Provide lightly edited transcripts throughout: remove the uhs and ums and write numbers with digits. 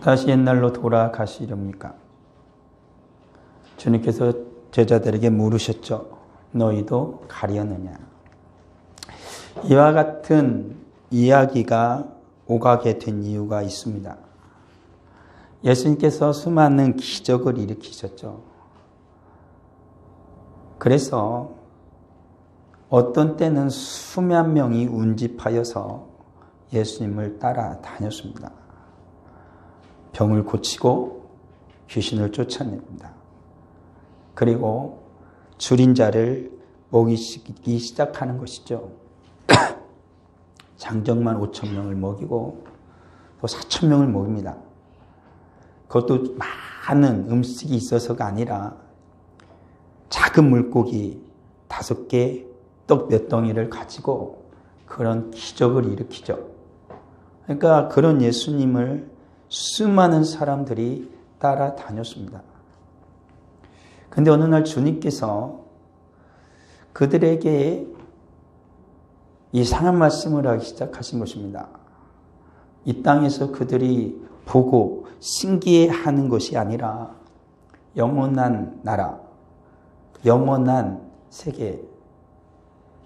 다시 옛날로 돌아가시렵니까? 주님께서 제자들에게 물으셨죠. 너희도 가려느냐? 이와 같은 이야기가 오가게 된 이유가 있습니다. 예수님께서 수많은 기적을 일으키셨죠. 그래서 어떤 때는 수만 명이 운집하여서 예수님을 따라다녔습니다. 병을 고치고 귀신을 쫓아냅니다. 그리고 줄인 자를 먹이기 시작하는 것이죠. 장정만 5,000명을 먹이고 또 4,000명을 먹입니다. 그것도 많은 음식이 있어서가 아니라 작은 물고기 5개, 떡 몇 덩이를 가지고 그런 기적을 일으키죠. 그러니까 그런 예수님을 수많은 사람들이 따라다녔습니다. 근데 어느 날 주님께서 그들에게 이상한 말씀을 하기 시작하신 것입니다. 이 땅에서 그들이 보고 신기해하는 것이 아니라 영원한 나라, 영원한 세계,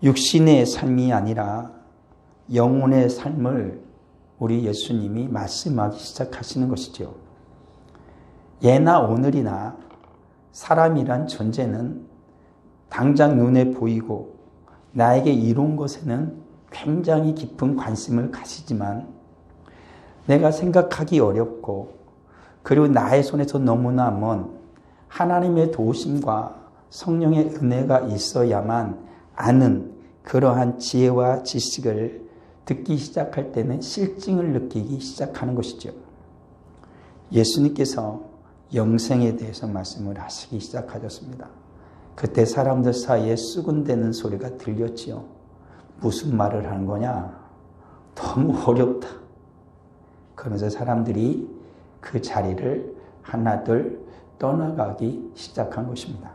육신의 삶이 아니라 영혼의 삶을 우리 예수님이 말씀하기 시작하시는 것이죠. 예나 오늘이나 사람이란 존재는 당장 눈에 보이고 나에게 이룬 것에는 굉장히 깊은 관심을 가지지만 내가 생각하기 어렵고 그리고 나의 손에서 너무나 먼 하나님의 도우심과 성령의 은혜가 있어야만 아는 그러한 지혜와 지식을 듣기 시작할 때는 실증을 느끼기 시작하는 것이죠. 예수님께서 영생에 대해서 말씀을 하시기 시작하셨습니다. 그때 사람들 사이에 수군대는 소리가 들렸지요. 무슨 말을 하는 거냐? 너무 어렵다. 그러면서 사람들이 그 자리를 하나둘 떠나가기 시작한 것입니다.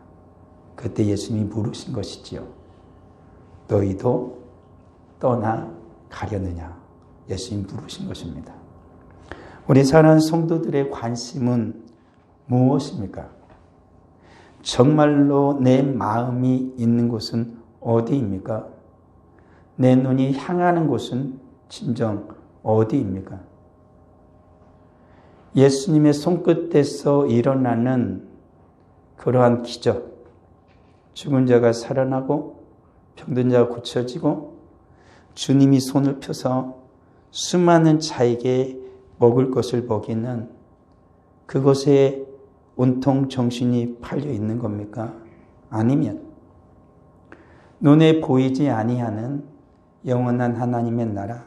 그때 예수님이 물으신 것이지요. 너희도 떠나가려느냐? 예수님이 물으신 것입니다. 우리 사랑하는 성도들의 관심은 무엇입니까? 정말로 내 마음이 있는 곳은 어디입니까? 내 눈이 향하는 곳은 진정 어디입니까? 예수님의 손끝에서 일어나는 그러한 기적, 죽은 자가 살아나고 병든 자가 고쳐지고 주님이 손을 펴서 수많은 자에게 먹을 것을 먹이는 그것에 온통 정신이 팔려 있는 겁니까? 아니면 눈에 보이지 아니하는 영원한 하나님의 나라,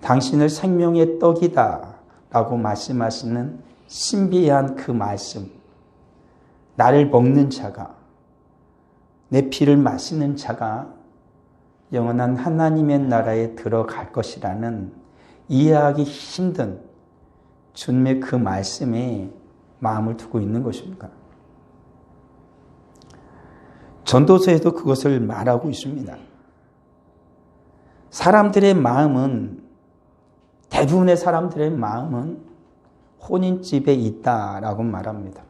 당신을 생명의 떡이다 라고 말씀하시는 신비한 그 말씀, 나를 먹는 자가, 내 피를 마시는 자가 영원한 하나님의 나라에 들어갈 것이라는 이해하기 힘든 주님의 그 말씀에 마음을 두고 있는 것입니까? 전도서에도 그것을 말하고 있습니다. 사람들의 마음은, 대부분의 사람들의 마음은 혼인집에 있다라고 말합니다.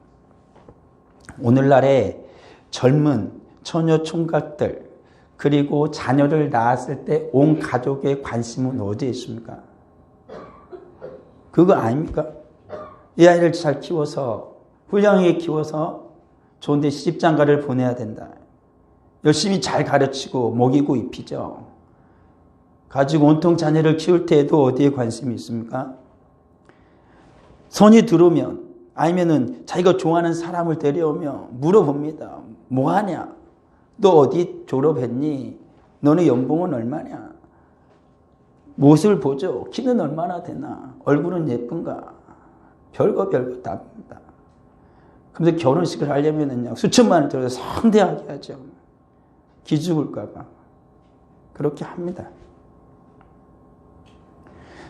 오늘날의 젊은 처녀 총각들, 그리고 자녀를 낳았을 때 온 가족의 관심은 어디에 있습니까? 그거 아닙니까? 이 아이를 잘 키워서, 훌륭하게 키워서 좋은 데 시집장가를 보내야 된다. 열심히 잘 가르치고 먹이고 입히죠. 가지고 온통 자녀를 키울 때에도 어디에 관심이 있습니까? 손이 들어오면, 아니면은 자기가 좋아하는 사람을 데려오면 물어봅니다. 뭐 하냐? 너 어디 졸업했니? 너는 연봉은 얼마냐? 모습을 보죠. 키는 얼마나 되나? 얼굴은 예쁜가? 별거 다 합니다. 그런데 결혼식을 하려면은요, 수천만 원을 들여서 성대하게 하죠. 기죽을까봐. 그렇게 합니다.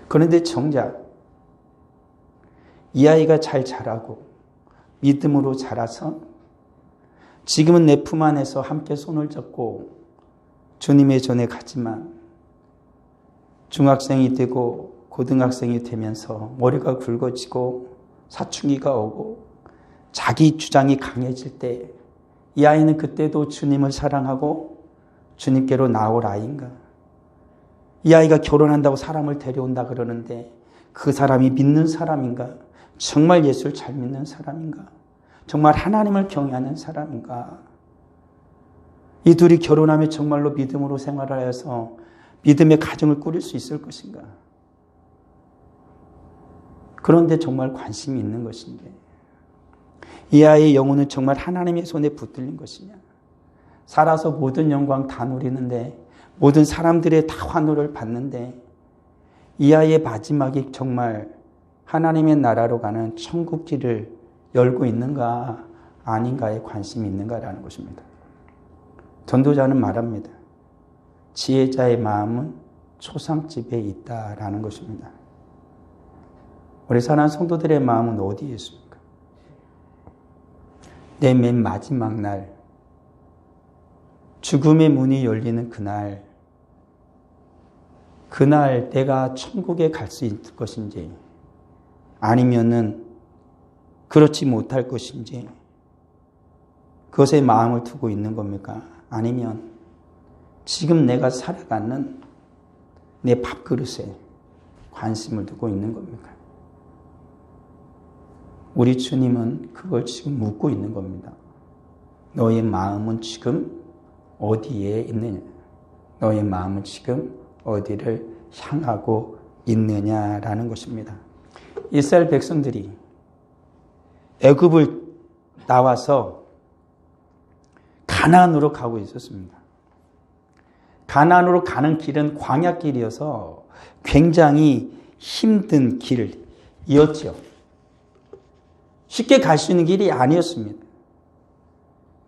그런데 정작 이 아이가 잘 자라고 믿음으로 자라서 지금은 내 품 안에서 함께 손을 잡고 주님의 전에 가지만 중학생이 되고 고등학생이 되면서 머리가 굵어지고 사춘기가 오고 자기 주장이 강해질 때 이 아이는 그때도 주님을 사랑하고 주님께로 나올 아이인가? 이 아이가 결혼한다고 사람을 데려온다 그러는데 그 사람이 믿는 사람인가? 정말 예수를 잘 믿는 사람인가? 정말 하나님을 경외하는 사람인가? 이 둘이 결혼하면 정말로 믿음으로 생활을 해서 믿음의 가정을 꾸릴 수 있을 것인가? 그런데 정말 관심이 있는 것인데 이 아이의 영혼은 정말 하나님의 손에 붙들린 것이냐? 살아서 모든 영광 다 누리는데 모든 사람들의 다 환호를 받는데 이 아이의 마지막이 정말 하나님의 나라로 가는 천국 길을 열고 있는가 아닌가에 관심이 있는가라는 것입니다. 전도자는 말합니다. 지혜자의 마음은 초상집에 있다라는 것입니다. 우리 사랑하는 성도들의 마음은 어디에 있습니까? 내 맨 마지막 날, 죽음의 문이 열리는 그날 내가 천국에 갈 수 있을 것인지 아니면은 그렇지 못할 것인지 그것에 마음을 두고 있는 겁니까? 아니면 지금 내가 살아가는 내 밥그릇에 관심을 두고 있는 겁니까? 우리 주님은 그걸 지금 묻고 있는 겁니다. 너의 마음은 지금 어디에 있느냐? 너의 마음은 지금 어디를 향하고 있느냐라는 것입니다. 이스라엘 백성들이 애굽을 나와서 가나안으로 가고 있었습니다. 가나안으로 가는 길은 광야길이어서 굉장히 힘든 길이었죠. 쉽게 갈 수 있는 길이 아니었습니다.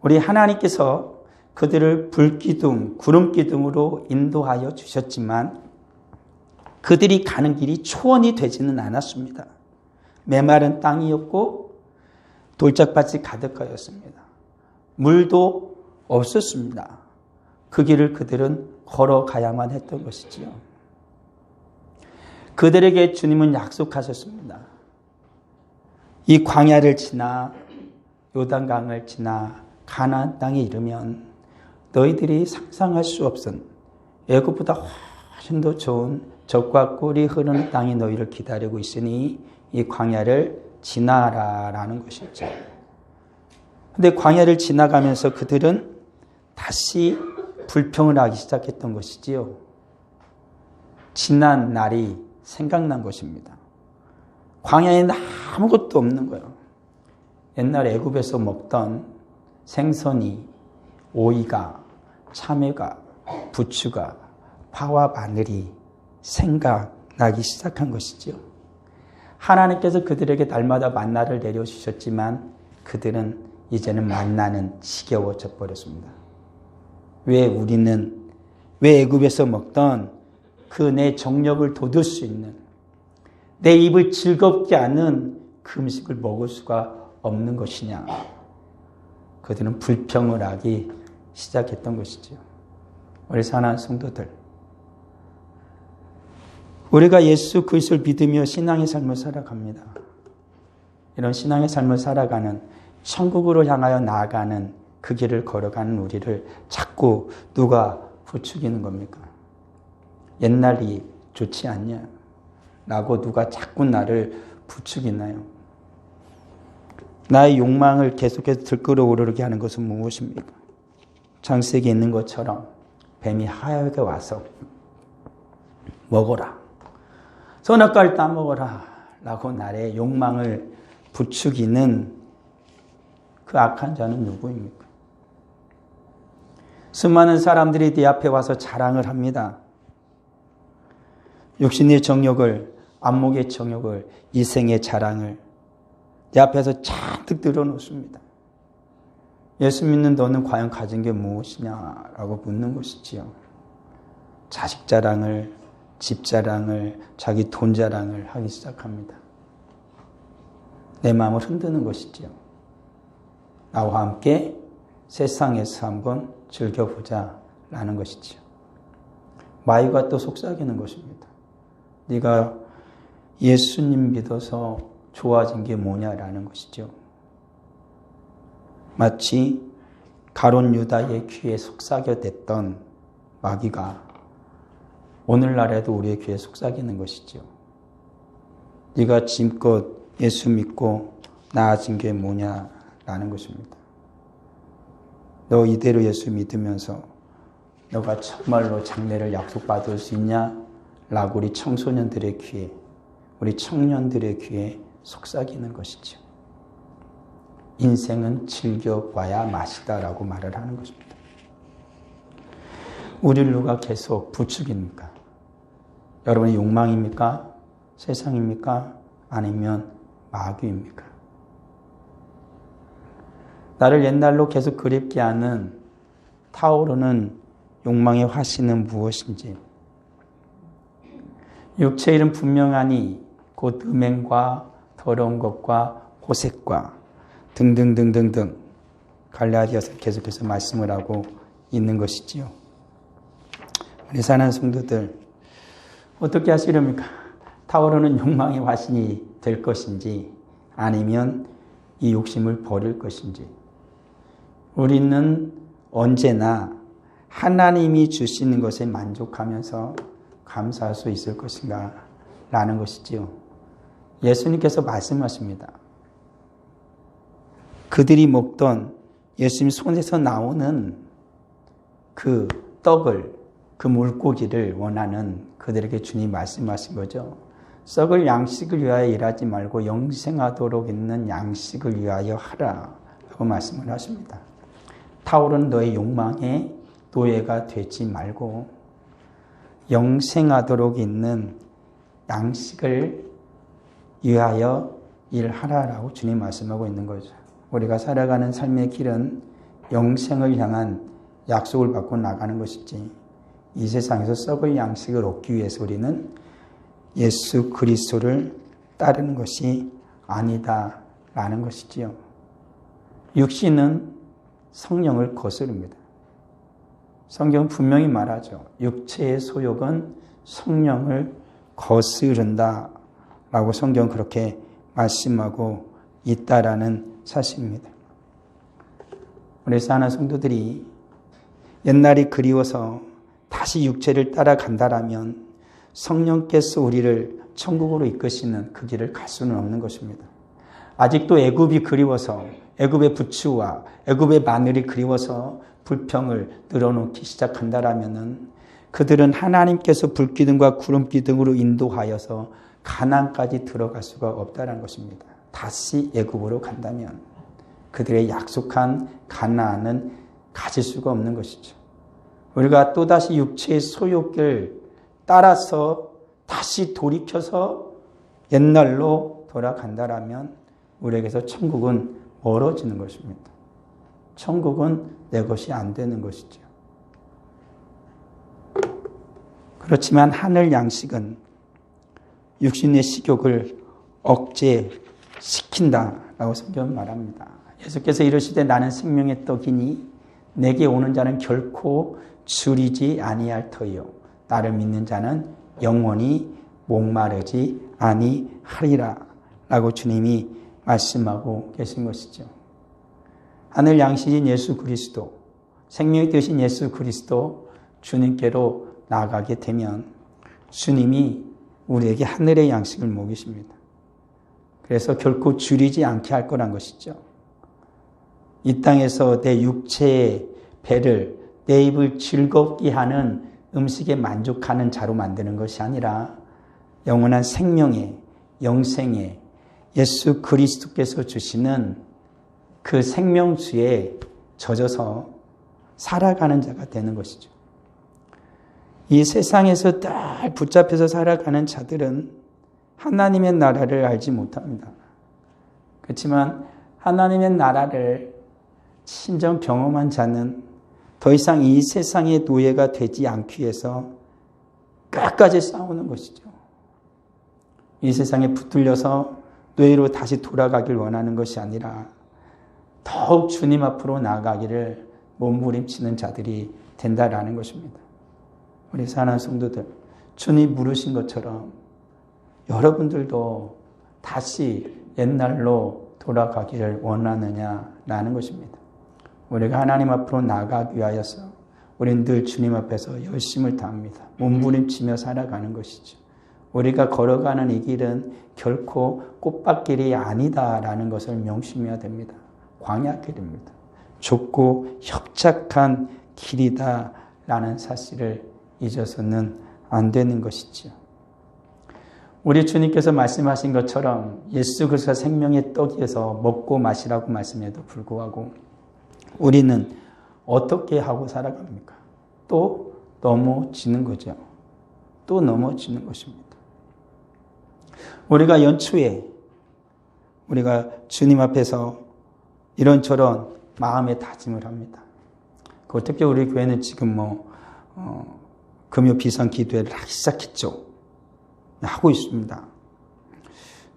우리 하나님께서 그들을 불기둥, 구름기둥으로 인도하여 주셨지만 그들이 가는 길이 초원이 되지는 않았습니다. 메마른 땅이었고 돌짝밭이 가득하였습니다. 물도 없었습니다. 그 길을 그들은 걸어가야만 했던 것이지요. 그들에게 주님은 약속하셨습니다. 이 광야를 지나 요단강을 지나 가나안 땅에 이르면 너희들이 상상할 수 없은 애굽보다 훨씬 더 좋은 젖과 꿀이 흐르는 땅이 너희를 기다리고 있으니 이 광야를 지나라라는 것이죠. 그런데 광야를 지나가면서 그들은 다시 불평을 하기 시작했던 것이지요. 지난 날이 생각난 것입니다. 광야에는 아무것도 없는 거예요. 옛날 애굽에서 먹던 생선이, 오이가, 참외가, 부추가, 파와 마늘이 생각나기 시작한 것이죠. 하나님께서 그들에게 날마다 만나를 내려주셨지만 그들은 이제는 만나는 지겨워져 버렸습니다. 왜 애굽에서 먹던 그 내 정력을 돋울 수 있는 내 입을 즐겁게 하는 그 음식을 먹을 수가 없는 것이냐. 그들은 불평을 하기 시작했던 것이죠. 우리 사랑하는 성도들, 우리가 예수 그리스도를 믿으며 신앙의 삶을 살아갑니다. 이런 신앙의 삶을 살아가는 천국으로 향하여 나아가는 그 길을 걸어가는 우리를 자꾸 누가 부추기는 겁니까? 옛날이 좋지 않냐? 라고 누가 자꾸 나를 부추기나요? 나의 욕망을 계속해서 들끓어 오르게 하는 것은 무엇입니까? 창세기에 있는 것처럼 뱀이 하얗게 와서 먹어라. 선악과를 따먹어라. 라고 나의 욕망을 부추기는 그 악한 자는 누구입니까? 수많은 사람들이 네 앞에 와서 자랑을 합니다. 육신의 정욕을, 안목의 정욕을, 이생의 자랑을 내 앞에서 잔뜩 들어놓습니다. 예수 믿는 너는 과연 가진 게 무엇이냐라고 묻는 것이지요. 자식 자랑을, 집 자랑을, 자기 돈 자랑을 하기 시작합니다. 내 마음을 흔드는 것이지요. 나와 함께 세상에서 한번 즐겨보자 라는 것이지요. 마귀가 또 속삭이는 것입니다. 네가 예수님 믿어서 좋아진 게 뭐냐라는 것이죠. 마치 가룟 유다의 귀에 속삭여댔던 마귀가 오늘날에도 우리의 귀에 속삭이는 것이죠. 네가 지금껏 예수 믿고 나아진 게 뭐냐라는 것입니다. 너 이대로 예수 믿으면서 너가 정말로 장래를 약속받을 수 있냐? 라고 우리 청소년들의 귀에, 우리 청년들의 귀에 속삭이는 것이죠. 인생은 즐겨봐야 맛이다라고 말을 하는 것입니다. 우리를 누가 계속 부추깁니까? 여러분의 욕망입니까? 세상입니까? 아니면 마귀입니까? 나를 옛날로 계속 그립게 하는 타오르는 욕망의 화신은 무엇인지, 육체의 일은 분명하니 곧 음행과 더러운 것과 호색과 등등등등등 갈라디아서 계속해서 말씀을 하고 있는 것이지요. 우리 사랑하는 성도들, 어떻게 하시렵니까? 타오르는 욕망의 화신이 될 것인지 아니면 이 욕심을 버릴 것인지, 우리는 언제나 하나님이 주시는 것에 만족하면서 감사할 수 있을 것인가 라는 것이지요. 예수님께서 말씀하십니다. 그들이 먹던 예수님 손에서 나오는 그 떡을, 그 물고기를 원하는 그들에게 주님 말씀하신 거죠. 썩을 양식을 위하여 일하지 말고 영생하도록 있는 양식을 위하여 하라 라고 말씀을 하십니다. 타오르는 너의 욕망에 노예가 되지 말고 영생하도록 있는 양식을 위하여 일하라라고 주님 말씀하고 있는 거죠. 우리가 살아가는 삶의 길은 영생을 향한 약속을 받고 나가는 것이지, 이 세상에서 썩을 양식을 얻기 위해서 우리는 예수 그리스도를 따르는 것이 아니다라는 것이지요. 육신은 성령을 거스릅니다. 성경은 분명히 말하죠. 육체의 소욕은 성령을 거스른다라고 성경은 그렇게 말씀하고 있다라는 사실입니다. 우리 사랑하는 성도들이 옛날이 그리워서 다시 육체를 따라간다라면 성령께서 우리를 천국으로 이끄시는 그 길을 갈 수는 없는 것입니다. 아직도 애굽이 그리워서, 애굽의 부추와 애굽의 마늘이 그리워서 불평을 늘어놓기 시작한다라면은 그들은 하나님께서 불기둥과 구름기둥으로 인도하여서 가나안까지 들어갈 수가 없다는 것입니다. 다시 애굽으로 간다면 그들의 약속한 가나안은 가질 수가 없는 것이죠. 우리가 또다시 육체의 소욕을 따라서 다시 돌이켜서 옛날로 돌아간다라면 우리에게서 천국은 멀어지는 것입니다. 천국은 내 것이 안 되는 것이죠. 그렇지만 하늘 양식은 육신의 식욕을 억제시킨다라고 성경은 말합니다. 예수께서 이르시되 나는 생명의 떡이니 내게 오는 자는 결코 줄이지 아니할 터이요 나를 믿는 자는 영원히 목마르지 아니하리라 라고 주님이 말씀하고 계신 것이죠. 하늘 양식인 예수 그리스도, 생명이 되신 예수 그리스도 주님께로 나아가게 되면 주님이 우리에게 하늘의 양식을 먹이십니다. 그래서 결코 줄이지 않게 할 거란 것이죠. 이 땅에서 내 육체의 배를, 내 입을 즐겁게 하는 음식에 만족하는 자로 만드는 것이 아니라 영원한 생명의, 영생의 예수 그리스도께서 주시는 그 생명수에 젖어서 살아가는 자가 되는 것이죠. 이 세상에서 늘 붙잡혀서 살아가는 자들은 하나님의 나라를 알지 못합니다. 그렇지만 하나님의 나라를 친정 경험한 자는 더 이상 이 세상의 노예가 되지 않기 위해서 끝까지 싸우는 것이죠. 이 세상에 붙들려서 노예로 다시 돌아가길 원하는 것이 아니라 더욱 주님 앞으로 나아가기를 몸부림치는 자들이 된다라는 것입니다. 우리 사랑하는 성도들, 주님 물으신 것처럼 여러분들도 다시 옛날로 돌아가기를 원하느냐라는 것입니다. 우리가 하나님 앞으로 나아가기 위하여서 우리는 늘 주님 앞에서 열심을 다합니다. 몸부림치며 살아가는 것이죠. 우리가 걸어가는 이 길은 결코 꽃밭길이 아니다라는 것을 명심해야 됩니다. 광야길입니다. 좁고 협착한 길이다라는 사실을 잊어서는 안 되는 것이죠. 우리 주님께서 말씀하신 것처럼 예수 그리스도가 생명의 떡이어서 먹고 마시라고 말씀해도 불구하고 우리는 어떻게 하고 살아갑니까? 또 넘어지는 거죠. 또 넘어지는 것입니다. 우리가 연초에 우리가 주님 앞에서 이런저런 마음의 다짐을 합니다. 특히 우리 교회는 지금 금요 비상 기도회를 하기 시작했죠. 하고 있습니다.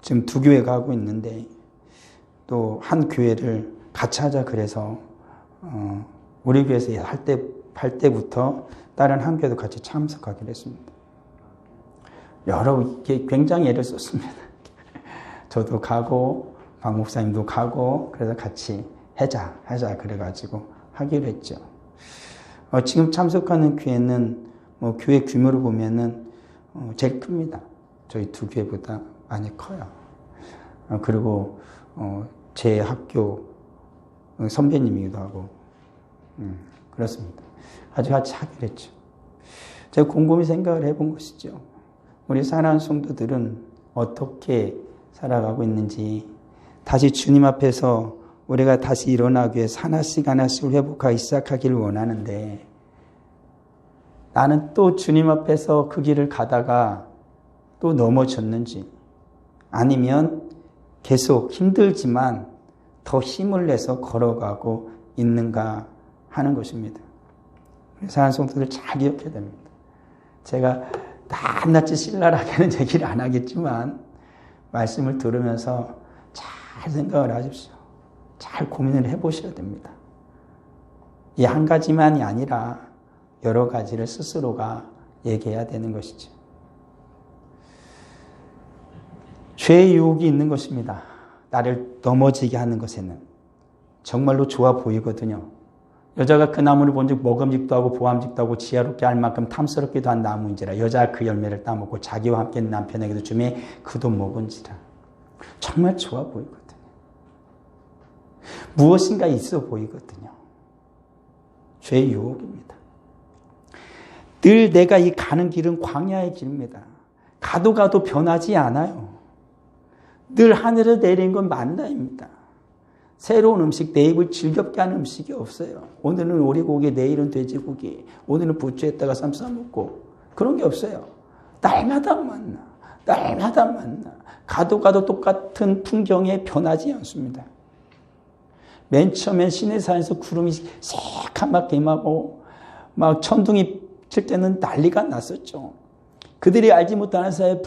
지금 2교회가 하고 있는데 또 한 교회를 같이 하자 그래서 우리 교회에서 할 때부터 다른 한 교회도 같이 참석하기로 했습니다. 이게 굉장히 애를 썼습니다. 저도 가고 박 목사님도 가고 그래서 같이 하자 그래가지고 하기로 했죠. 지금 참석하는 교회는 교회 규모를 보면은 제일 큽니다. 저희 2교회보다 많이 커요. 그리고 제 학교 선배님이기도 하고 그렇습니다. 아주 같이 하기로 했죠. 제가 곰곰이 생각을 해본 것이죠. 우리 사랑하는 성도들은 어떻게 살아가고 있는지 다시 주님 앞에서 우리가 다시 일어나기 위해 하나씩 하나씩 회복하기 시작하기를 원하는데 나는 또 주님 앞에서 그 길을 가다가 또 넘어졌는지 아니면 계속 힘들지만 더 힘을 내서 걸어가고 있는가 하는 것입니다. 사랑하는 성도들 잘 기억해야 됩니다. 제가 낱낱이 신랄하게 하는 얘기를 안 하겠지만 말씀을 들으면서 잘 생각을 하십시오. 잘 고민을 해보셔야 됩니다. 이 한 가지만이 아니라 여러 가지를 스스로가 얘기해야 되는 것이죠. 죄의 유혹이 있는 것입니다. 나를 넘어지게 하는 것에는 정말로 좋아 보이거든요. 여자가 그 나무를 본즉 먹음직도 하고 보암직도 하고 지혜롭게 할 만큼 탐스럽기도 한 나무인지라 여자가 그 열매를 따먹고 자기와 함께 있는 남편에게도 주매 그도 먹은지라. 정말 좋아 보이거든요. 무엇인가 있어 보이거든요. 죄의 유혹입니다. 늘 내가 이 가는 길은 광야의 길입니다. 가도 변하지 않아요. 늘 하늘에 내린 건 만나입니다. 새로운 음식, 내 입을 즐겁게 하는 음식이 없어요. 오늘은 오리고기, 내일은 돼지고기, 오늘은 부추에다가 쌈 싸먹고 그런 게 없어요. 날마다 만나. 가도 똑같은 풍경에 변하지 않습니다. 맨 처음엔 시내산에서 구름이 새카맣게 임하고 막 천둥이 칠 때는 난리가 났었죠. 그들이 알지 못하는 사이에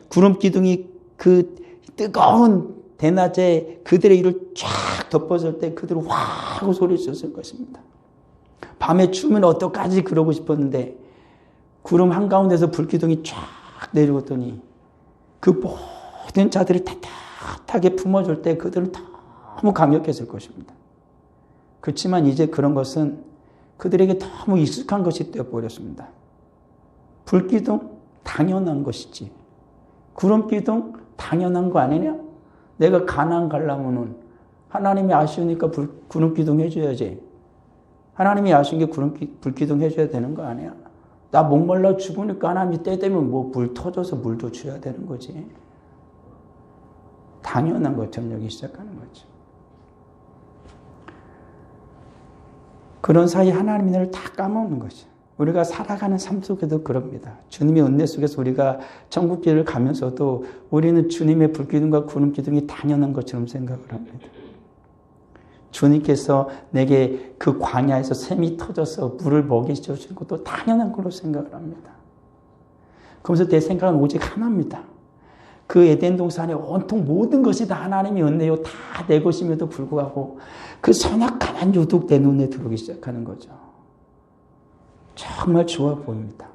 구름 기둥이 그 뜨거운 대낮에 그들의 일을 쫙 덮어줄 때 그들은 와 하고 소리쳤을 것입니다. 밤에 추우면 어떡하지 그러고 싶었는데 구름 한가운데서 불기둥이 쫙 내려오더니 그 모든 자들이 따뜻하게 품어줄 때 그들은 너무 감격했을 것입니다. 그렇지만 이제 그런 것은 그들에게 너무 익숙한 것이 되어버렸습니다. 불기둥 당연한 것이지. 구름기둥 당연한 거 아니냐? 내가 가나안 가려면은 하나님이 아쉬우니까 구름기둥 해줘야지. 하나님이 아쉬운 게 불기둥 해줘야 되는 거 아니야? 나 목말라 죽으니까 하나님이 때 되면 불 터져서 물도 줘야 되는 거지. 당연한 것처럼 여기 시작하는 거죠. 그런 사이 하나님의 은혜를 다 까먹는 거죠. 우리가 살아가는 삶 속에도 그럽니다. 주님의 은혜 속에서 우리가 천국길을 가면서도 우리는 주님의 불기둥과 구름기둥이 당연한 것처럼 생각을 합니다. 주님께서 내게 그 광야에서 샘이 터져서 물을 먹이셔주는 것도 당연한 걸로 생각을 합니다. 그러면서 내 생각은 오직 하나입니다. 그 에덴 동산에 온통 모든 것이 다 하나님의 은혜요 다 내 것임에도 불구하고 그 선악한 유독 내 눈에 들어오기 시작하는 거죠. 정말 좋아 보입니다.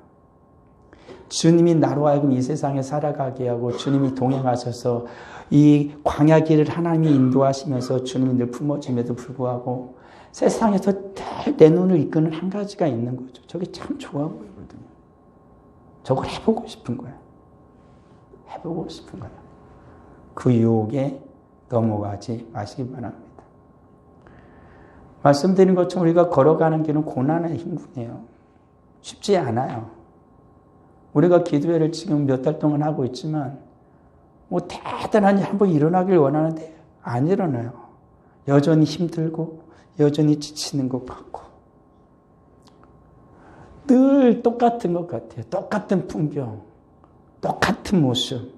주님이 나로 하여금 이 세상에 살아가게 하고 주님이 동행하셔서 이 광야 길을 하나님이 인도하시면서 주님이 늘 품어줌에도 불구하고 세상에서 늘 내 눈을 이끄는 한 가지가 있는 거죠. 저게 참 좋아 보이거든요. 저걸 해보고 싶은 거야. 해보고 싶은 거야. 그 유혹에 넘어가지 마시기 바랍니다. 말씀드린 것처럼 우리가 걸어가는 길은 고난의 힘이에요. 쉽지 않아요. 우리가 기도회를 지금 몇 달 동안 하고 있지만 뭐 대단한 일 한번 일어나길 원하는데 안 일어나요. 여전히 힘들고 여전히 지치는 것 같고 늘 똑같은 것 같아요. 똑같은 풍경, 똑같은 모습.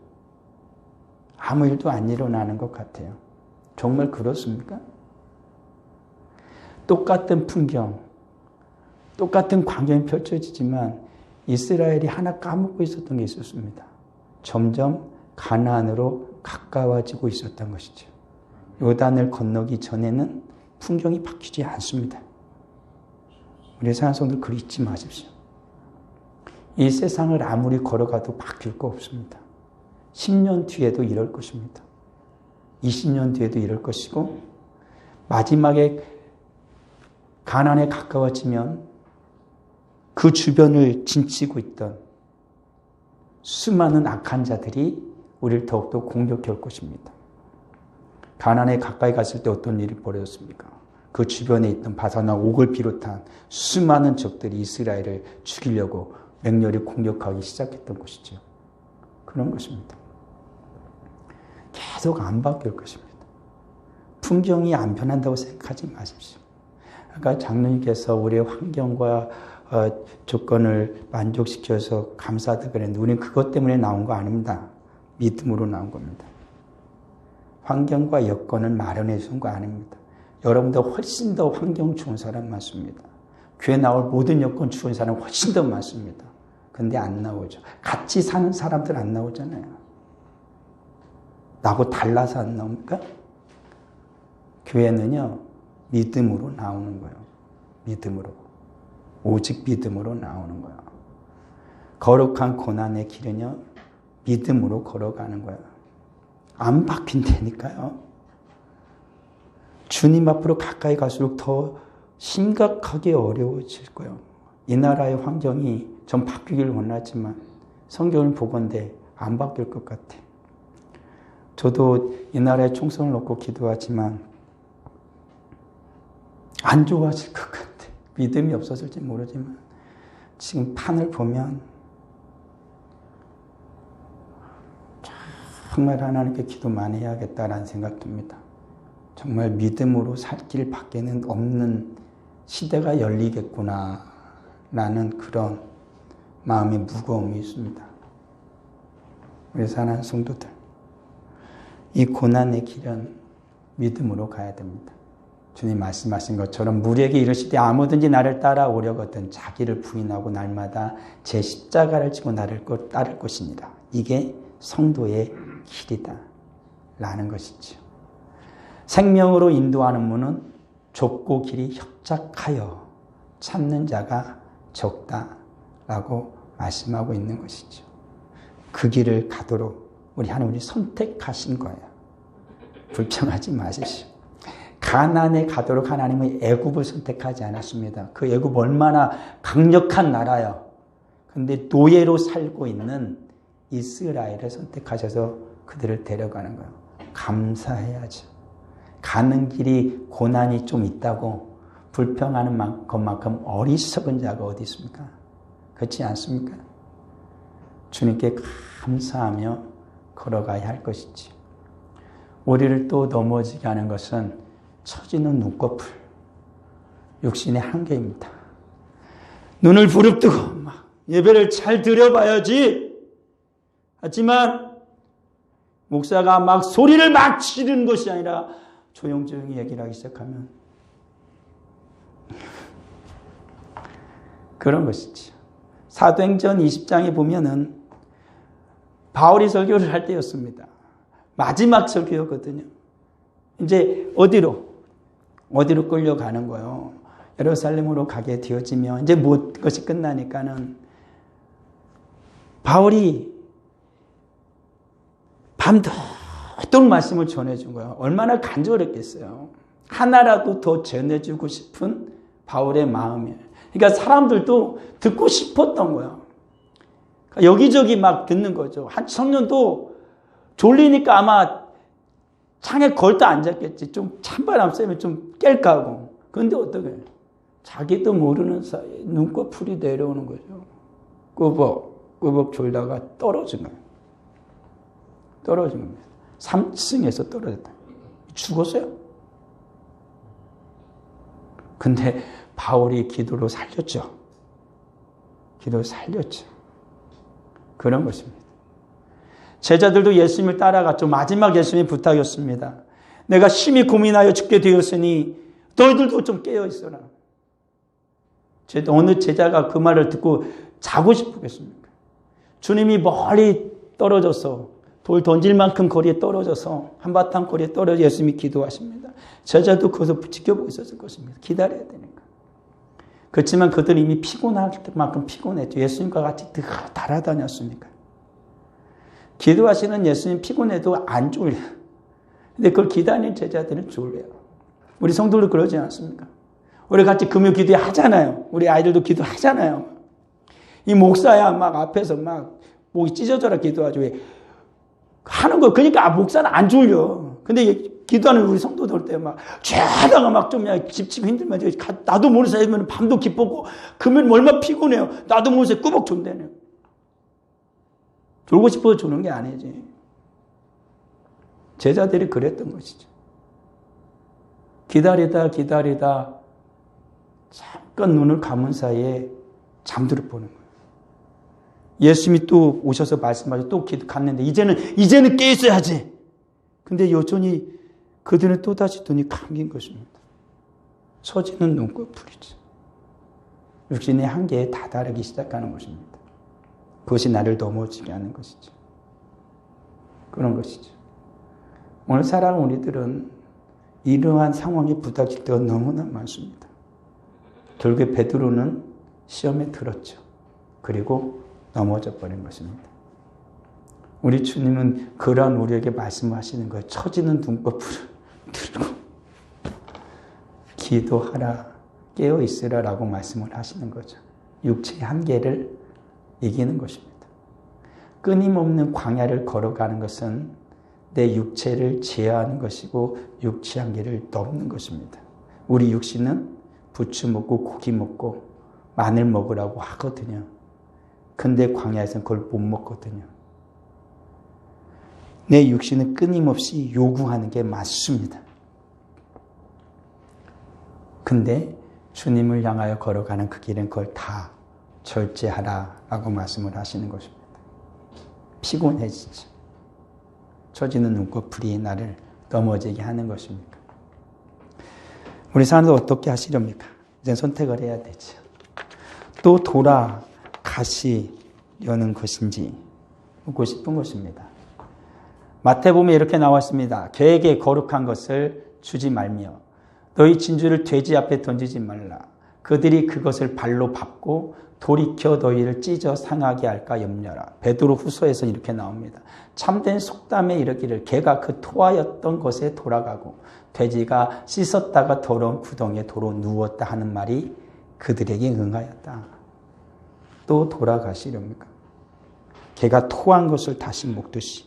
아무 일도 안 일어나는 것 같아요. 정말 그렇습니까? 똑같은 풍경, 똑같은 광경이 펼쳐지지만 이스라엘이 하나 까먹고 있었던 게 있었습니다. 점점 가나안으로 가까워지고 있었던 것이죠. 요단을 건너기 전에는 풍경이 바뀌지 않습니다. 우리 사랑성들 그리 잊지 마십시오. 이 세상을 아무리 걸어가도 바뀔 거 없습니다. 10년 뒤에도 이럴 것입니다. 20년 뒤에도 이럴 것이고 마지막에 가나안에 가까워지면 그 주변을 진치고 있던 수많은 악한 자들이 우리를 더욱더 공격해 올 것입니다. 가나안에 가까이 갔을 때 어떤 일이 벌어졌습니까? 그 주변에 있던 바사나 옥을 비롯한 수많은 적들이 이스라엘을 죽이려고 맹렬히 공격하기 시작했던 것이죠. 그런 것입니다. 계속 안 바뀔 것입니다. 풍경이 안 변한다고 생각하지 마십시오. 아까 장로님께서 우리의 환경과 조건을 만족시켜서 감사하다 그랬는데 우리는 그것 때문에 나온 거 아닙니다. 믿음으로 나온 겁니다. 환경과 여건을 마련해 준 거 아닙니다. 여러분보다 훨씬 더 환경 좋은 사람 많습니다. 교회 나올 모든 여건 좋은 사람 훨씬 더 많습니다. 근데 안 나오죠. 같이 사는 사람들 안 나오잖아요. 나하고 달라서 안 나옵니까? 교회는요, 믿음으로 나오는 거예요. 믿음으로. 오직 믿음으로 나오는 거예요. 거룩한 고난의 길은요, 믿음으로 걸어가는 거예요. 안 바뀐다니까요. 주님 앞으로 가까이 갈수록 더 심각하게 어려워질 거예요. 이 나라의 환경이 전 바뀌길 원하지만 성경을 보건대 안 바뀔 것 같아. 저도 이 나라에 총선을 놓고 기도하지만 안 좋아질 것 같아. 믿음이 없어질지 모르지만 지금 판을 보면 정말 하나님께 기도 많이 해야겠다라는 생각 듭니다. 정말 믿음으로 살 길밖에는 없는 시대가 열리겠구나 라는 그런 마음의 무거움이 있습니다. 우리 사랑하는 성도들, 이 고난의 길은 믿음으로 가야 됩니다. 주님 말씀하신 것처럼 무리에게 이르시되 아무든지 나를 따라오려거든 자기를 부인하고 날마다 제 십자가를 지고 나를 따를 것이니라. 이게 성도의 길이다 라는 것이죠. 생명으로 인도하는 문은 좁고 길이 협착하여 찾는 자가 적다라고 말씀하고 있는 것이죠. 그 길을 가도록 우리 하나님이 선택하신 거예요. 불평하지 마십시오. 가나안에 가도록 하나님은 애굽을 선택하지 않았습니다. 그 애굽 얼마나 강력한 나라요. 그런데 노예로 살고 있는 이스라엘을 선택하셔서 그들을 데려가는 거예요. 감사해야죠. 가는 길이 고난이 좀 있다고 불평하는 것만큼 어리석은 자가 어디 있습니까? 그렇지 않습니까? 주님께 감사하며 걸어가야 할 것이지. 우리를 또 넘어지게 하는 것은 처지는 눈꺼풀, 육신의 한계입니다. 눈을 부릅뜨고 막 예배를 잘 드려봐야지. 하지만 목사가 막 소리를 막 지르는 것이 아니라 조용조용히 얘기를 하기 시작하면 그런 것이죠. 사도행전 20장에 보면은 바울이 설교를 할 때였습니다. 마지막 설교였거든요. 이제 어디로 끌려가는 거예요. 예루살렘으로 가게 되어지면 이제 것이 끝나니까는 바울이 밤도록 말씀을 전해준 거예요. 얼마나 간절했겠어요. 하나라도 더 전해주고 싶은 바울의 마음이에요. 그러니까 사람들도 듣고 싶었던 거예요. 그러니까 여기저기 막 듣는 거죠. 한 청년도 졸리니까 아마 창에 걸터 앉았겠지. 좀 찬바람 쐬면 좀 깰까 하고. 그런데 어떻게 해요? 자기도 모르는 사이에 눈꺼풀이 내려오는 거죠. 꾸벅꾸벅 졸다가 떨어진 거예요. 떨어진 겁니다. 3층에서 떨어졌다. 죽었어요. 근데 바울이 기도로 살렸죠. 기도로 살렸죠. 그런 것입니다. 제자들도 예수님을 따라갔죠. 마지막 예수님의 부탁이었습니다. 내가 심히 고민하여 죽게 되었으니 너희들도 좀 깨어있어라. 어느 제자가 그 말을 듣고 자고 싶겠습니까? 주님이 멀리 떨어져서 돌 던질 만큼 거리에 떨어져서 한바탕 거리에 떨어져 예수님이 기도하십니다. 제자도 거기서 지켜보고 있었을 것입니다. 기다려야 되니까. 그렇지만 그들은 이미 피곤할 만큼 피곤했죠. 예수님과 같이 늘 달아다녔으니까. 기도하시는 예수님 피곤해도 안 졸려요. 근데 그걸 기다리는 제자들은 졸려요. 우리 성도들 그러지 않습니까? 우리 같이 금요 기도 하잖아요. 우리 아이들도 기도하잖아요. 이 목사야 막 앞에서 막 목이 찢어져라 기도하죠. 왜? 하는 거. 그러니까 목사는 안 졸려. 근데 기도하는 우리 성도들 때 막 죄다가 막 좀 집치고 힘들면 나도 모르는 사이면 밤도 기뻤고 금요일 얼마나 피곤해요. 나도 모르는 사이 꾸벅 존대네요. 졸고 싶어서 조는 게 아니지. 제자들이 그랬던 것이죠. 기다리다 잠깐 눈을 감은 사이에 잠들어 보는 거예요. 예수님이 또 오셔서 말씀하셔서 또 갔는데 이제는 깨 있어야지. 근데 여전히 그들은 또다시 눈이 감긴 것입니다. 처지는 눈꺼풀이죠. 육신의 한계에 다다르기 시작하는 것입니다. 그것이 나를 넘어지게 하는 것이죠. 그런 것이죠. 오늘 살아가는 우리들은 이러한 상황에 부닥칠 때가 너무나 많습니다. 결국에 베드로는 시험에 들었죠. 그리고 넘어져 버린 것입니다. 우리 주님은 그러한 우리에게 말씀하시는 거예요. 처지는 눈꺼풀을 들고 기도하라, 깨어있으라 라고 말씀을 하시는 거죠. 육체의 한계를 이기는 것입니다. 끊임없는 광야를 걸어가는 것은 내 육체를 제어하는 것이고 육체 한계를 넘는 것입니다. 우리 육신은 부추 먹고 고기 먹고 마늘 먹으라고 하거든요. 근데 광야에서는 그걸 못 먹거든요. 내 육신은 끊임없이 요구하는 게 맞습니다. 근데 주님을 향하여 걸어가는 그 길은 그걸 다 절제하라라고 말씀을 하시는 것입니다. 피곤해지죠. 처지는 눈꺼풀이 나를 넘어지게 하는 것입니까? 우리 사람들 어떻게 하시렵니까? 이제 선택을 해야 되죠. 또 돌아가시려는 것인지 묻고 싶은 것입니다. 마태복음에 이렇게 나왔습니다. 그에게 거룩한 것을 주지 말며 너희 진주를 돼지 앞에 던지지 말라. 그들이 그것을 발로 밟고 돌이켜 너희를 찢어 상하게 할까 염려라. 베드로 후서에서 이렇게 나옵니다. 참된 속담에 이르기를 개가 그 토하였던 것에 돌아가고 돼지가 씻었다가 더러운 구덩이에 도로 누웠다 하는 말이 그들에게 응하였다. 또 돌아가시렵니까? 개가 토한 것을 다시 먹듯이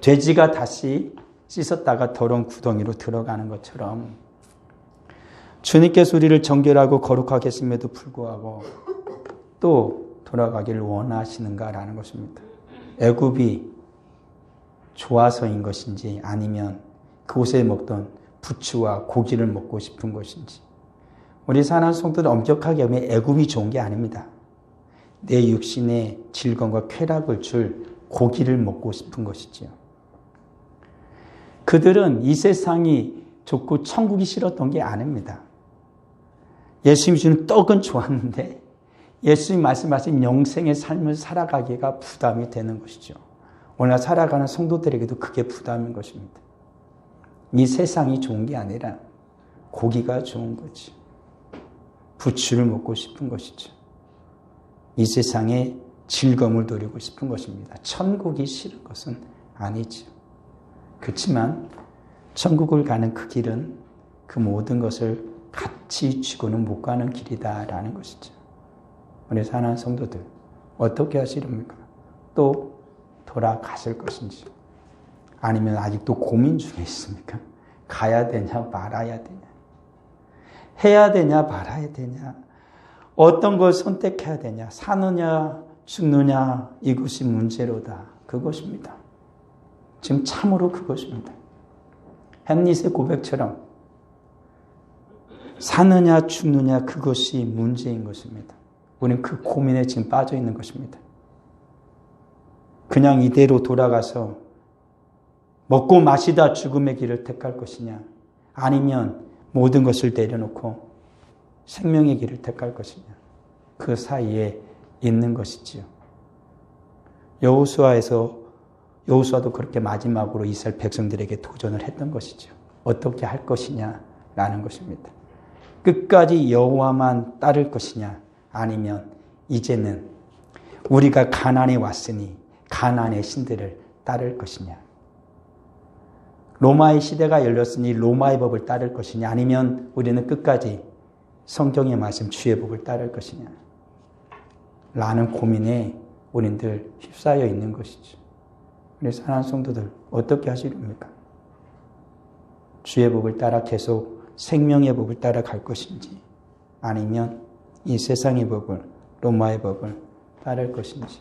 돼지가 다시 씻었다가 더러운 구덩이로 들어가는 것처럼 주님께서 우리를 정결하고 거룩하게 했음에도 불구하고 또 돌아가기를 원하시는가라는 것입니다. 애굽이 좋아서인 것인지 아니면 그곳에 먹던 부추와 고기를 먹고 싶은 것인지 우리 사는 성도는 엄격하게 하면 애굽이 좋은 게 아닙니다. 내 육신의 질병과 쾌락을 줄 고기를 먹고 싶은 것이지요. 그들은 이 세상이 좋고 천국이 싫었던 게 아닙니다. 예수님이 주는 떡은 좋았는데 예수님이 말씀하신 영생의 삶을 살아가기가 부담이 되는 것이죠. 오늘 살아가는 성도들에게도 그게 부담인 것입니다. 이 세상이 좋은 게 아니라 고기가 좋은 거지. 부추를 먹고 싶은 것이죠. 이 세상의 즐거움을 누리고 싶은 것입니다. 천국이 싫은 것은 아니죠. 그렇지만 천국을 가는 그 길은 그 모든 것을 같이 쥐고는 못 가는 길이다라는 것이죠. 우리 사랑하는 성도들, 어떻게 하시렵니까? 또 돌아가실 것인지, 아니면 아직도 고민 중에 있습니까? 가야 되냐 말아야 되냐, 해야 되냐 말아야 되냐, 어떤 걸 선택해야 되냐, 사느냐 죽느냐, 이것이 문제로다. 그것입니다. 지금 참으로 그것입니다. 햄릿의 고백처럼 사느냐 죽느냐, 그것이 문제인 것입니다. 우리는 그 고민에 지금 빠져 있는 것입니다. 그냥 이대로 돌아가서 먹고 마시다 죽음의 길을 택할 것이냐, 아니면 모든 것을 내려놓고 생명의 길을 택할 것이냐, 그 사이에 있는 것이지요. 여호수아도 그렇게 마지막으로 이스라엘 백성들에게 도전을 했던 것이죠. 어떻게 할 것이냐라는 것입니다. 끝까지 여호와만 따를 것이냐, 아니면 이제는 우리가 가나안에 왔으니 가나안의 신들을 따를 것이냐, 로마의 시대가 열렸으니 로마의 법을 따를 것이냐, 아니면 우리는 끝까지 성경의 말씀 주의 법을 따를 것이냐 라는 고민에 우리들 휩싸여 있는 것이죠. 우리 사랑하는 성도들, 어떻게 하시렵니까? 주의 법을 따라 계속 생명의 법을 따라갈 것인지, 아니면 이 세상의 법을, 로마의 법을 따를 것인지.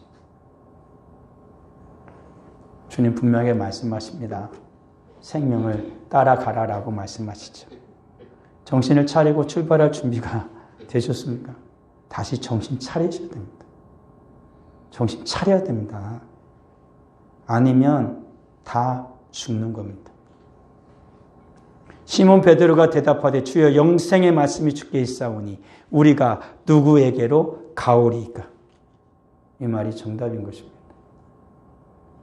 주님 분명하게 말씀하십니다. 생명을 따라가라라고 말씀하시죠. 정신을 차리고 출발할 준비가 되셨습니까? 다시 정신 차리셔야 됩니다. 정신 차려야 됩니다. 아니면 다 죽는 겁니다. 시몬 베드로가 대답하되 주여, 영생의 말씀이 주께 있사오니 우리가 누구에게로 가오리이까? 이 말이 정답인 것입니다.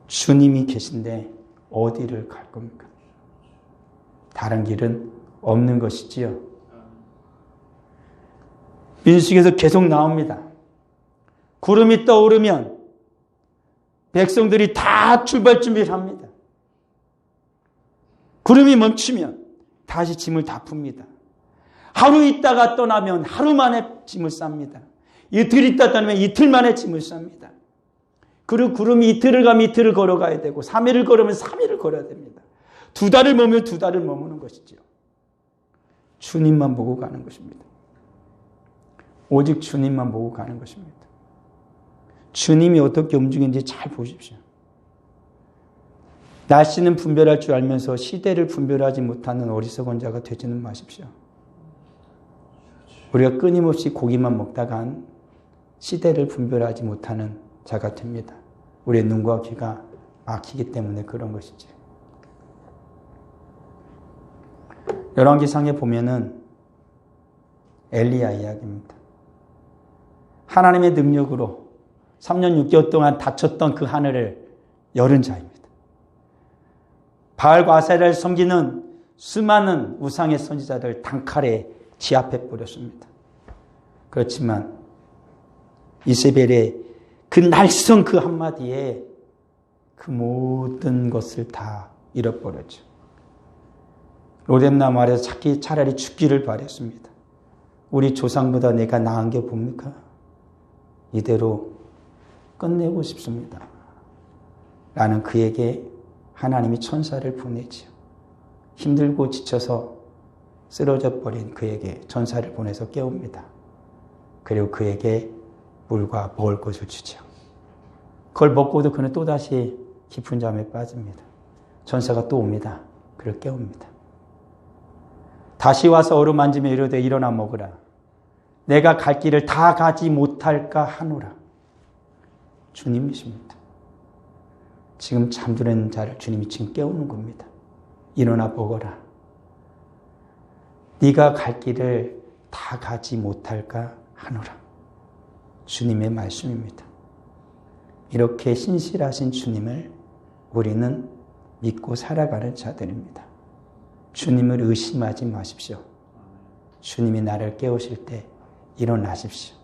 주님이 계신데 어디를 갈 겁니까? 다른 길은 없는 것이지요. 민수기에서 계속 나옵니다. 구름이 떠오르면 백성들이 다 출발 준비를 합니다. 구름이 멈추면 다시 짐을 다 풉니다. 하루 있다가 떠나면 하루 만에 짐을 쌉니다. 이틀 있다 떠나면 이틀 만에 짐을 쌉니다. 그리고 구름이 이틀을 가면 이틀을 걸어가야 되고, 3일을 걸으면 3일을 걸어야 됩니다. 2달을 머무면 2달을 머무는 것이죠. 주님만 보고 가는 것입니다. 오직 주님만 보고 가는 것입니다. 주님이 어떻게 움직이는지 잘 보십시오. 날씨는 분별할 줄 알면서 시대를 분별하지 못하는 어리석은 자가 되지는 마십시오. 우리가 끊임없이 고기만 먹다간 시대를 분별하지 못하는 자가 됩니다. 우리의 눈과 귀가 막히기 때문에 그런 것이지. 열왕기상에 보면은 엘리야 이야기입니다. 하나님의 능력으로 3년 6개월 동안 닫혔던 그 하늘을 열은 자입니다. 바알과 아세라를 섬기는 수많은 우상의 선지자들 단칼에 지압해 버렸습니다. 그렇지만 이세벨의 그 날선 그 한마디에 그 모든 것을 다 잃어버렸죠. 로뎀나무 아래서 차라리 죽기를 바랬습니다. 우리 조상보다 내가 나은 게 뭡니까? 이대로 끝내고 싶습니다. 라는 그에게 하나님이 천사를 보내지요. 힘들고 지쳐서 쓰러져 버린 그에게 천사를 보내서 깨웁니다. 그리고 그에게 물과 먹을 것을 주죠. 그걸 먹고도 그는 또다시 깊은 잠에 빠집니다. 천사가 또 옵니다. 그를 깨웁니다. 다시 와서 어루만지며 이르되 일어나 먹으라. 내가 갈 길을 다 가지 못할까 하노라. 주님이십니다. 지금 잠드는 자를 주님이 지금 깨우는 겁니다. 일어나 먹어라. 네가 갈 길을 다 가지 못할까 하노라. 주님의 말씀입니다. 이렇게 신실하신 주님을 우리는 믿고 살아가는 자들입니다. 주님을 의심하지 마십시오. 주님이 나를 깨우실 때 일어나십시오.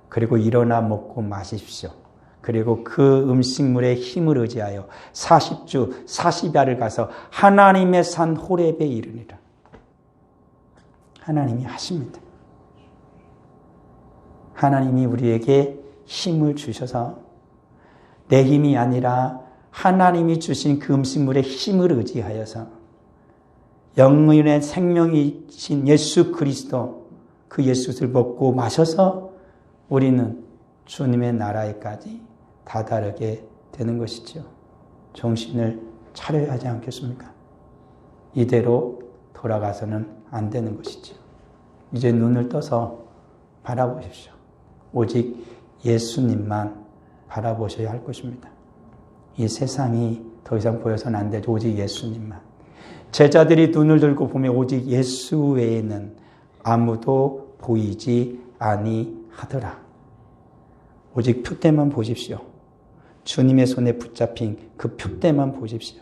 그리고 일어나 먹고 마십시오. 그리고 그 음식물의 힘을 의지하여 40주 40야를 가서 하나님의 산 호렙에 이르니라. 하나님이 하십니다. 하나님이 우리에게 힘을 주셔서 내 힘이 아니라 하나님이 주신 그 음식물의 힘을 의지하여서 영혼의 생명이신 예수 그리스도, 그 예수를 먹고 마셔서 우리는 주님의 나라에까지 다다르게 되는 것이죠. 정신을 차려야 하지 않겠습니까? 이대로 돌아가서는 안 되는 것이죠. 이제 눈을 떠서 바라보십시오. 오직 예수님만 바라보셔야 할 것입니다. 이 세상이 더 이상 보여서는 안 되죠. 오직 예수님만. 제자들이 눈을 들고 보면 오직 예수 외에는 아무도 보이지 아니하더라. 오직 표대만 보십시오. 주님의 손에 붙잡힌 그 표대만 보십시오.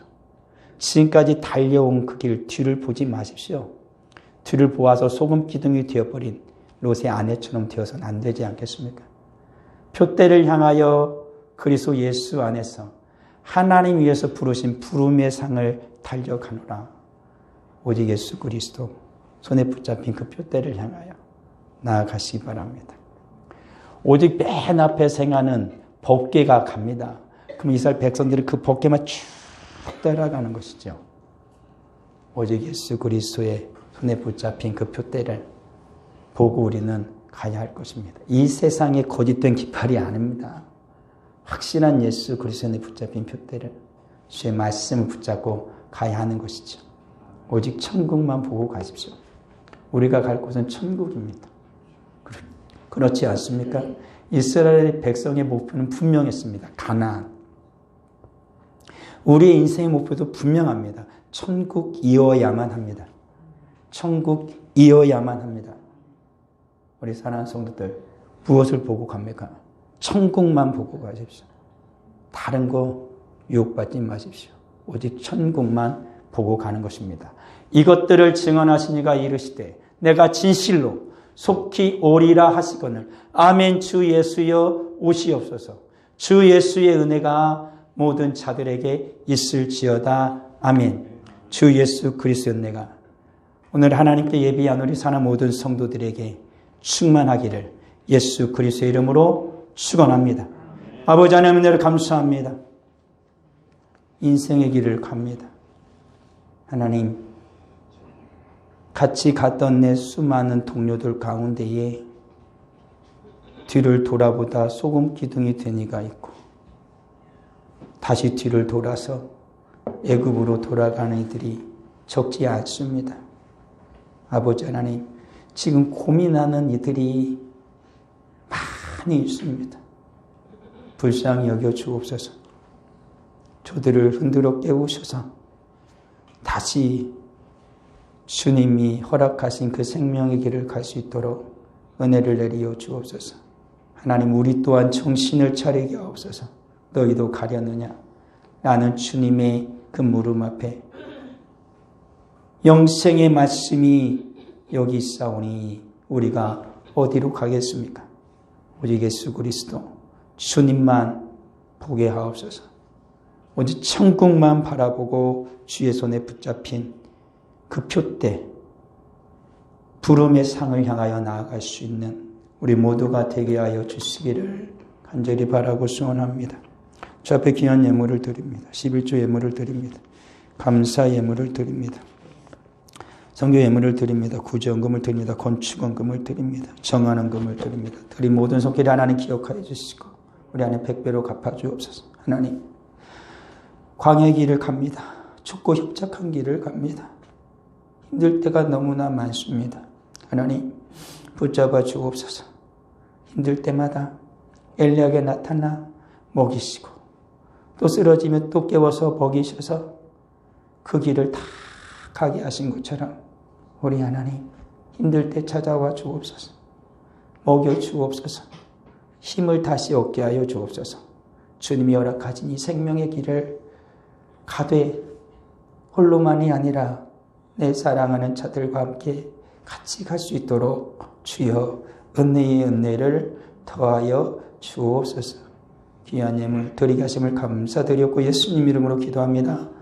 지금까지 달려온 그 길 뒤를 보지 마십시오. 뒤를 보아서 소금 기둥이 되어버린 롯의 아내처럼 되어서는 안 되지 않겠습니까? 표대를 향하여 그리스도 예수 안에서 하나님 위에서 부르신 부름의 상을 달려가노라. 오직 예수 그리스도 손에 붙잡힌 그 표대를 향하여 나아가시기 바랍니다. 오직 맨 앞에 생하는 법궤가 갑니다. 그럼 이스라엘 백성들은 그 법궤만 쭉 따라가는 것이죠. 오직 예수 그리스도의 손에 붙잡힌 그 표대를 보고 우리는 가야 할 것입니다. 이 세상의 거짓된 깃발이 아닙니다. 확실한 예수 그리스도에 붙잡힌 표대를, 주의 말씀을 붙잡고 가야 하는 것이죠. 오직 천국만 보고 가십시오. 우리가 갈 곳은 천국입니다. 그렇지 않습니까? 이스라엘 백성의 목표는 분명했습니다. 가나안. 우리의 인생의 목표도 분명합니다. 천국이어야만 합니다. 천국이어야만 합니다. 우리 사랑하는 성도들, 무엇을 보고 갑니까? 천국만 보고 가십시오. 다른 거 유혹받지 마십시오. 오직 천국만 보고 가는 것입니다. 이것들을 증언하신 이가 이르시되 내가 진실로 속히 오리라 하시거늘 아멘. 주 예수여 오시옵소서. 주 예수의 은혜가 모든 자들에게 있을지어다. 아멘. 주 예수 그리스도의 은혜가 오늘 하나님께 예비한 우리 사는 모든 성도들에게 충만하기를 예수 그리스도의 이름으로 축원합니다. 아버지 하나님 은혜를 감사합니다. 인생의 길을 갑니다. 하나님, 같이 갔던 내 수많은 동료들 가운데에 뒤를 돌아보다 소금 기둥이 된 이가 있고 다시 뒤를 돌아서 애굽으로 돌아가는 이들이 적지 않습니다. 아버지 하나님, 지금 고민하는 이들이 많이 있습니다. 불쌍히 여겨 주옵소서. 저들을 흔들어 깨우셔서 다시 주님이 허락하신 그 생명의 길을 갈 수 있도록 은혜를 내리어 주옵소서. 하나님, 우리 또한 정신을 차리게 하옵소서. 너희도 가려느냐? 나는 주님의 그 무릎 앞에 영생의 말씀이 여기 있사오니 우리가 어디로 가겠습니까? 오직 예수 그리스도 주님만 보게 하옵소서. 오직 천국만 바라보고 주의 손에 붙잡힌 그 표대, 부름의 상을 향하여 나아갈 수 있는 우리 모두가 되게 하여 주시기를 간절히 바라고 소원합니다. 주 앞에 귀한 예물을 드립니다. 11조 예물을 드립니다. 감사 예물을 드립니다. 선교 예물을 드립니다. 구제원금을 드립니다. 건축원금을 드립니다. 정한원금을 드립니다. 드린 모든 손길을 하나님 기억하여 주시고 우리 안에 100배로 갚아주옵소서. 하나님, 광야의 길을 갑니다. 춥고 협착한 길을 갑니다. 힘들 때가 너무나 많습니다. 하나님, 붙잡아 주옵소서. 힘들 때마다 엘리야에게 나타나 먹이시고 또 쓰러지면 또 깨워서 먹이셔서 그 길을 다 가게 하신 것처럼 우리 하나님, 힘들 때 찾아와 주옵소서. 먹여 주옵소서. 힘을 다시 얻게 하여 주옵소서. 주님이 허락하신 이 생명의 길을 가되 홀로만이 아니라 내 사랑하는 자들과 함께 같이 갈 수 있도록 주여 은혜의 은혜를 더하여 주옵소서. 귀한 예물 드리게 하심을 감사드렸고 예수님 이름으로 기도합니다.